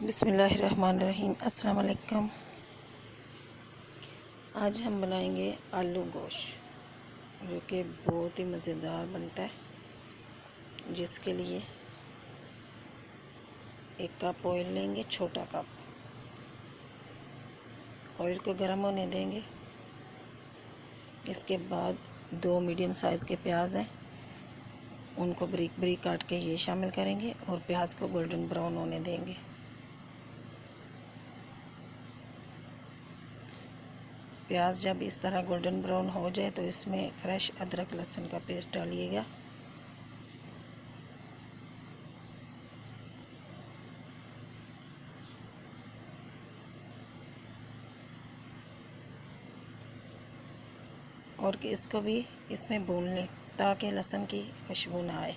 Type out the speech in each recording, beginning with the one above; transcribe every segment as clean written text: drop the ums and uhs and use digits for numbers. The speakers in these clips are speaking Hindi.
बिस्मिल्लाहिर्रहमानिर्रहीम। अस्सलाम वालेकुम। आज हम बनाएंगे आलू गोश्त, जो कि बहुत ही मज़ेदार बनता है। जिसके लिए 1 कप ऑयल लेंगे, छोटा कप। ऑयल को गर्म होने देंगे। इसके बाद 2 मीडियम साइज़ के प्याज हैं, उनको बारीक बारीक काट के ये शामिल करेंगे और प्याज को गोल्डन ब्राउन होने देंगे। प्याज जब इस तरह गोल्डन ब्राउन हो जाए तो इसमें फ्रेश अदरक लहसुन का पेस्ट डालिएगा। और इसको भी इसमें भून लें ताकि लहसुन की खुशबू ना आए।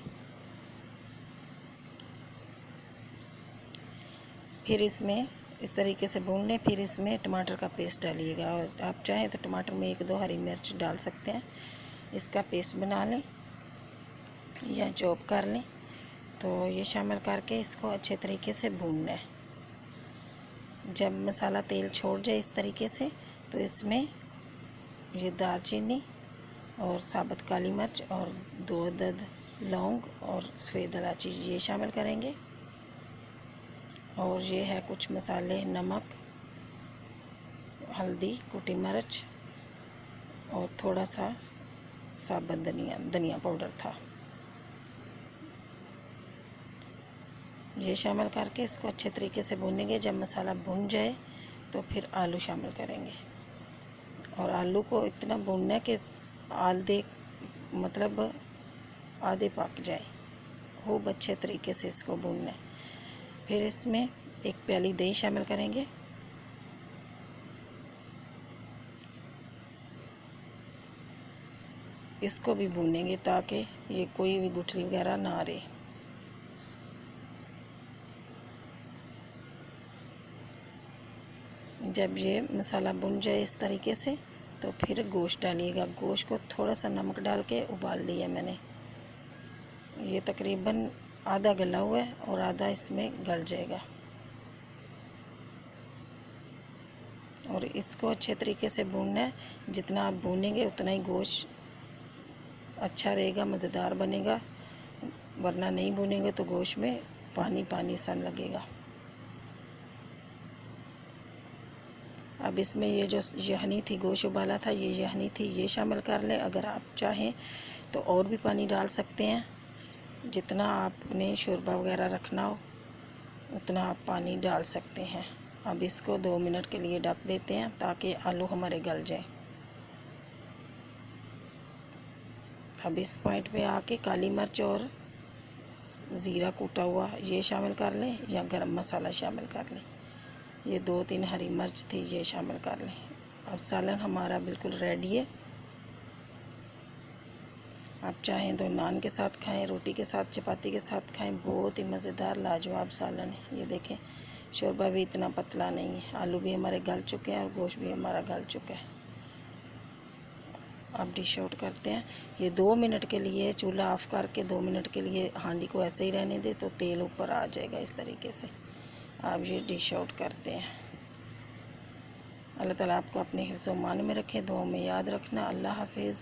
फिर इसमें इस तरीके से भून लें। फिर इसमें टमाटर का पेस्ट डालिएगा, और आप चाहें तो टमाटर में 1-2 हरी मिर्च डाल सकते हैं। इसका पेस्ट बना लें या चॉप कर लें। तो ये शामिल करके इसको अच्छे तरीके से भूनना है। जब मसाला तेल छोड़ जाए इस तरीके से, तो इसमें ये दालचीनी और साबुत काली मिर्च और 2 अदद लौंग और सफ़ेद इलायची ये शामिल करेंगे। और ये है कुछ मसाले, नमक, हल्दी, कुटी मिर्च और थोड़ा सा साबुत धनिया पाउडर था। ये शामिल करके इसको अच्छे तरीके से भूनेंगे। जब मसाला भुन जाए तो फिर आलू शामिल करेंगे, और आलू को इतना भूनना है कि आधे पक जाए। खूब अच्छे तरीके से इसको भूनना है। फिर इसमें 1 प्याली दही शामिल करेंगे। इसको भी भूनेंगे ताकि ये कोई भी गुठली वगैरह ना रहे। जब ये मसाला भुन जाए इस तरीके से, तो फिर गोश्त डालिएगा। गोश्त को थोड़ा सा नमक डाल के उबाल लिया मैंने। ये तकरीबन आधा गला हुआ है और आधा इसमें गल जाएगा। और इसको अच्छे तरीके से भूनना है। जितना आप भूनेंगे उतना ही गोश्त अच्छा रहेगा, मज़ेदार बनेगा। वरना नहीं भूनेंगे तो गोश्त में पानी पानी सा लगेगा। अब इसमें ये जो यखनी थी, गोश्त उबाला था, ये यखनी थी, ये शामिल कर लें। अगर आप चाहें तो और भी पानी डाल सकते हैं। जितना आपने शोरबा वगैरह रखना हो उतना आप पानी डाल सकते हैं। अब इसको 2 मिनट के लिए ढक देते हैं ताकि आलू हमारे गल जाए। अब इस पॉइंट पे आके काली मिर्च और ज़ीरा कूटा हुआ ये शामिल कर लें, या गरम मसाला शामिल कर लें। ये 2-3 हरी मिर्च थी, ये शामिल कर लें। अब सालन हमारा बिल्कुल रेडी है। आप चाहें तो नान के साथ खाएं, रोटी के साथ, चपाती के साथ खाएं। बहुत ही मज़ेदार लाजवाब सालन है। ये देखें, शोरबा भी इतना पतला नहीं है। आलू भी हमारे गल चुके हैं और गोश्त भी हमारा गल चुका है। अब डिश आउट करते हैं। ये 2 मिनट के लिए चूल्हा ऑफ़ करके 2 मिनट के लिए हांडी को ऐसे ही रहने दे, तो तेल ऊपर आ जाएगा इस तरीके से। अब ये डिश आउट करते हैं। अल्लाह ताला आपको अपने हिफ्ज़-ओ-मान में रखे। दुआ में याद रखना। अल्लाह हाफिज़।